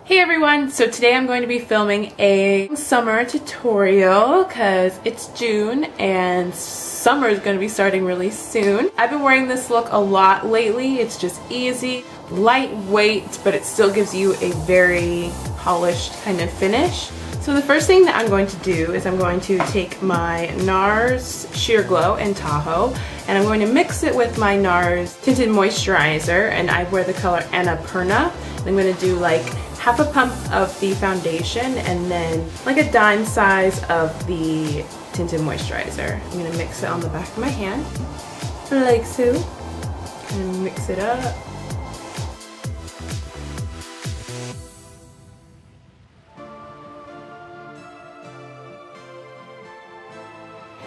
Hey everyone, so today I'm going to be filming a summer tutorial because it's June and summer is going to be starting really soon. I've been wearing this look a lot lately. It's just easy, lightweight, but it still gives you a very polished kind of finish. So the first thing that I'm going to do is I'm going to take my Nars Sheer Glow in Tahoe and I'm going to mix it with my Nars Tinted Moisturizer, and I wear the color Annapurna. I'm going to do like half a pump of the foundation and then like a dime size of the tinted moisturizer. I'm going to mix it on the back of my hand, like so, and mix it up.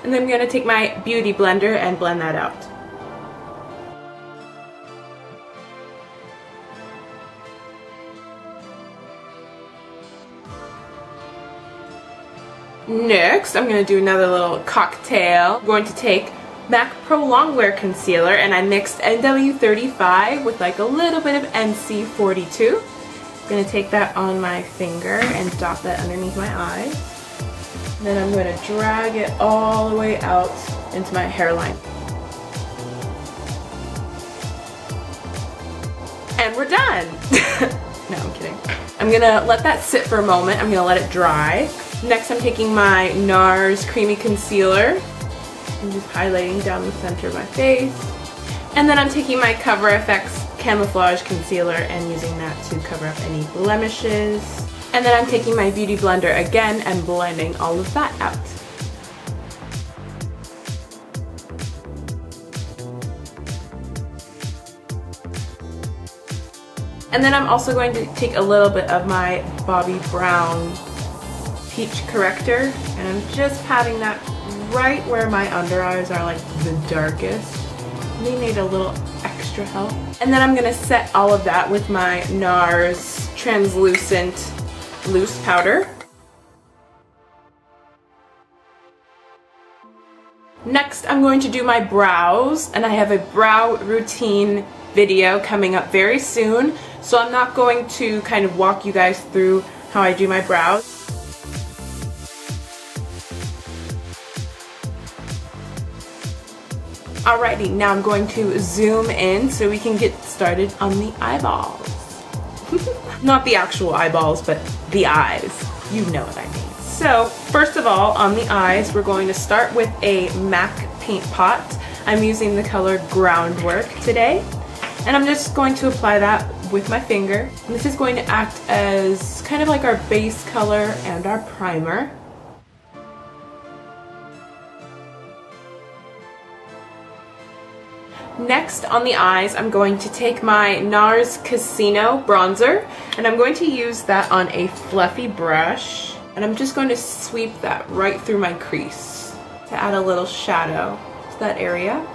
And then I'm going to take my beauty blender and blend that out. Next, I'm going to do another little cocktail. I'm going to take MAC Prolongwear concealer and I mixed NW35 with like a little bit of NC42. I'm going to take that on my finger and dot that underneath my eyes. And then I'm going to drag it all the way out into my hairline. And we're done! No, I'm kidding. I'm going to let that sit for a moment. I'm going to let it dry. Next, I'm taking my Nars Creamy Concealer and just highlighting down the center of my face. And then I'm taking my Cover FX Camouflage Concealer and using that to cover up any blemishes. And then I'm taking my Beauty Blender again and blending all of that out. And then I'm also going to take a little bit of my Bobbi Brown Peach Corrector, and I'm just patting that right where my under eyes are like the darkest. They need a little extra help. And then I'm going to set all of that with my Nars Translucent Loose Powder. Next, I'm going to do my brows, and I have a brow routine video coming up very soon, so I'm not going to kind of walk you guys through how I do my brows. Alrighty, now I'm going to zoom in so we can get started on the eyeballs. Not the actual eyeballs, but the eyes. You know what I mean. So, first of all, on the eyes, we're going to start with a MAC paint pot. I'm using the color Groundwork today. And I'm just going to apply that with my finger. And this is going to act as kind of like our base color and our primer. Next, on the eyes, I'm going to take my Nars Casino bronzer and I'm going to use that on a fluffy brush, and I'm just going to sweep that right through my crease to add a little shadow to that area.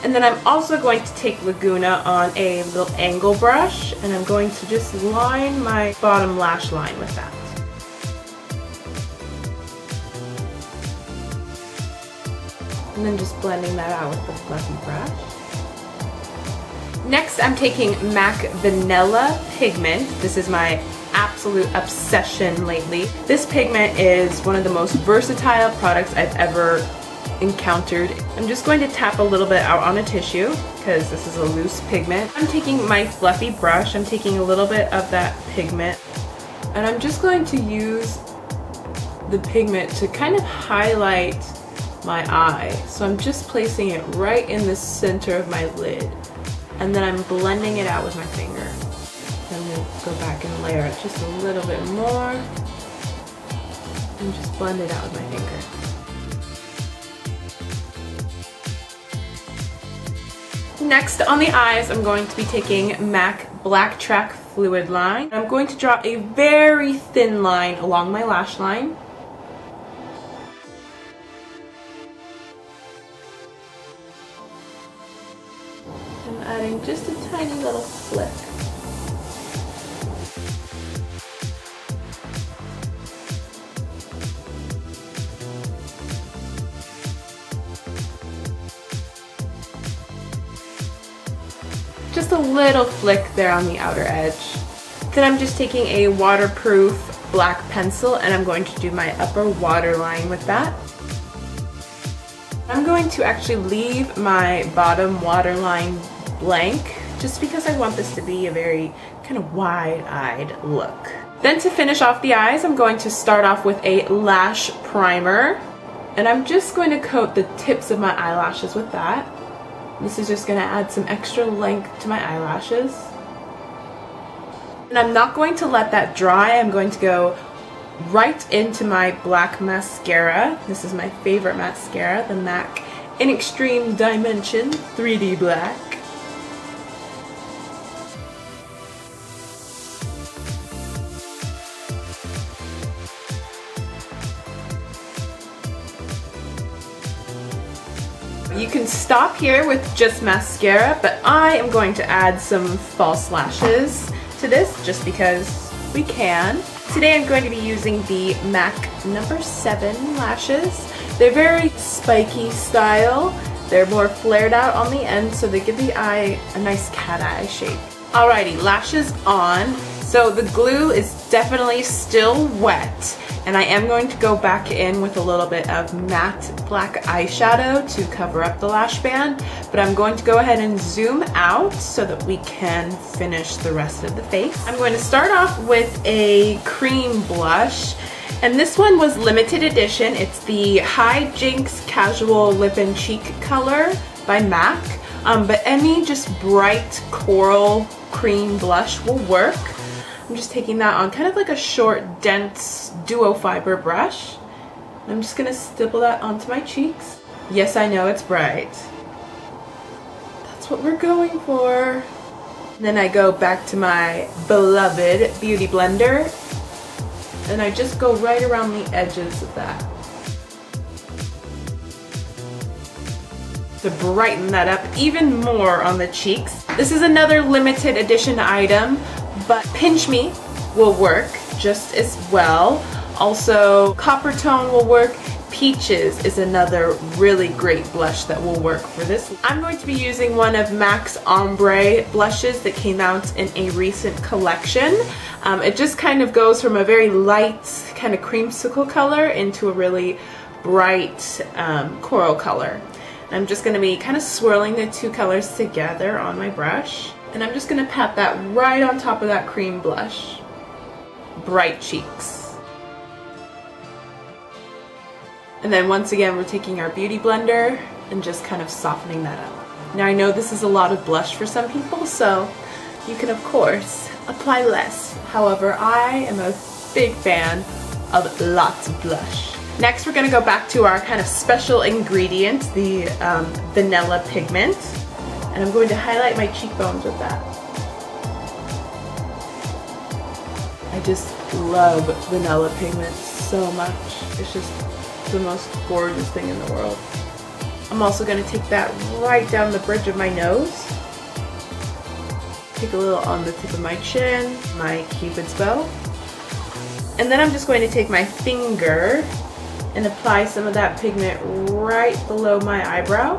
And then I'm also going to take Laguna on a little angle brush and I'm going to just line my bottom lash line with that. And then just blending that out with the fluffy brush. Next, I'm taking MAC Vanilla Pigment. This is my absolute obsession lately. This pigment is one of the most versatile products I've ever encountered. I'm just going to tap a little bit out on a tissue because this is a loose pigment. I'm taking my fluffy brush, I'm taking a little bit of that pigment, and I'm just going to use the pigment to kind of highlight my eye. So I'm just placing it right in the center of my lid, and then I'm blending it out with my finger. I'm going to go back and layer it just a little bit more and just blend it out with my finger. Next, on the eyes, I'm going to be taking MAC Blacktrack Fluidline. I'm going to draw a very thin line along my lash line. I'm adding just a tiny little flick. just a little flick there on the outer edge. Then I'm just taking a waterproof black pencil and I'm going to do my upper waterline with that. I'm going to actually leave my bottom waterline blank just because I want this to be a very kind of wide-eyed look. Then to finish off the eyes, I'm going to start off with a lash primer. And I'm just going to coat the tips of my eyelashes with that. This is just going to add some extra length to my eyelashes. And I'm not going to let that dry. I'm going to go right into my black mascara. This is my favorite mascara, the MAC in Extreme Dimension 3D Black. You can stop here with just mascara, but I am going to add some false lashes to this just because we can. Today I'm going to be using the MAC number 7 lashes. They're very spiky style. They're more flared out on the end, so they give the eye a nice cat eye shape. Alrighty, lashes on. So the glue is definitely still wet, and I am going to go back in with a little bit of matte black eyeshadow to cover up the lash band, but I'm going to go ahead and zoom out so that we can finish the rest of the face. I'm going to start off with a cream blush, and this one was limited edition. It's the High Jinks Casual Lip and Cheek color by MAC, but any just bright coral cream blush will work. I'm just taking that on kind of like a short, dense duo fiber brush. I'm just going to stipple that onto my cheeks. Yes, I know it's bright. That's what we're going for. And then I go back to my beloved Beauty Blender, and I just go right around the edges of that to brighten that up even more on the cheeks. This is another limited edition item, but Pinch Me will work just as well. Also, Copper Tone will work. Peaches is another really great blush that will work for this. I'm going to be using one of MAC's ombre blushes that came out in a recent collection. It just kind of goes from a very light kind of creamsicle color into a really bright coral color. I'm just going to be kind of swirling the two colors together on my brush. And I'm just going to pat that right on top of that cream blush. Bright cheeks. And then once again, we're taking our Beauty Blender and just kind of softening that up. Now I know this is a lot of blush for some people, so you can of course apply less. However, I am a big fan of lots of blush. Next, we're going to go back to our kind of special ingredient, the vanilla pigment. And I'm going to highlight my cheekbones with that. I just love vanilla pigment so much. It's just the most gorgeous thing in the world. I'm also going to take that right down the bridge of my nose. Take a little on the tip of my chin, my cupid's bow. And then I'm just going to take my finger and apply some of that pigment right below my eyebrow.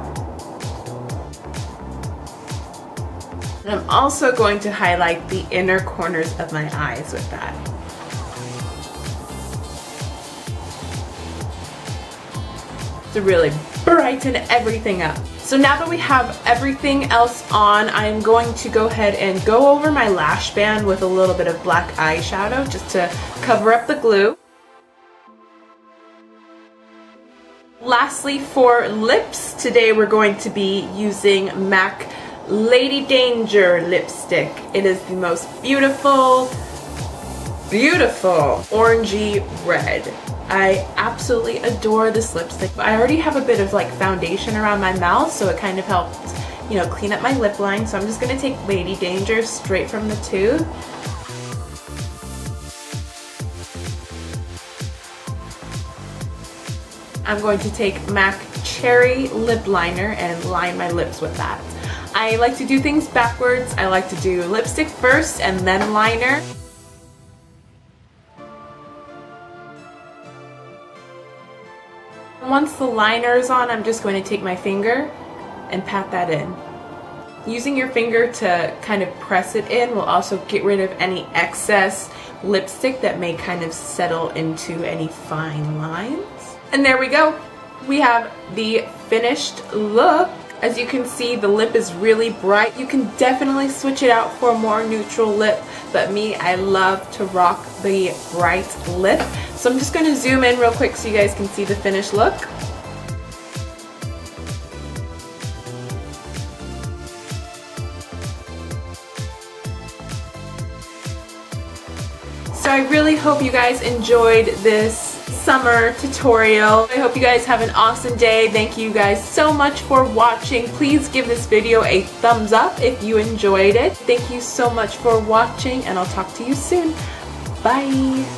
And I'm also going to highlight the inner corners of my eyes with that. To really brighten everything up. So now that we have everything else on, I'm going to go ahead and go over my lash band with a little bit of black eyeshadow just to cover up the glue. Lastly, for lips, today we're going to be using MAC Lady Danger lipstick. It is the most beautiful, beautiful orangey red. I absolutely adore this lipstick. I already have a bit of like foundation around my mouth, so it kind of helped, you know, clean up my lip line. So I'm just going to take Lady Danger straight from the tube. I'm going to take MAC Cherry Lip Liner and line my lips with that. I like to do things backwards. I like to do lipstick first and then liner. Once the liner is on, I'm just going to take my finger and pat that in. Using your finger to kind of press it in will also get rid of any excess lipstick that may kind of settle into any fine lines. And there we go. We have the finished look. As you can see, the lip is really bright. You can definitely switch it out for a more neutral lip, but me, I love to rock the bright lip. So I'm just going to zoom in real quick so you guys can see the finished look. So I really hope you guys enjoyed this summer tutorial. I hope you guys have an awesome day. Thank you guys so much for watching. Please give this video a thumbs up if you enjoyed it. Thank you so much for watching, and I'll talk to you soon. Bye!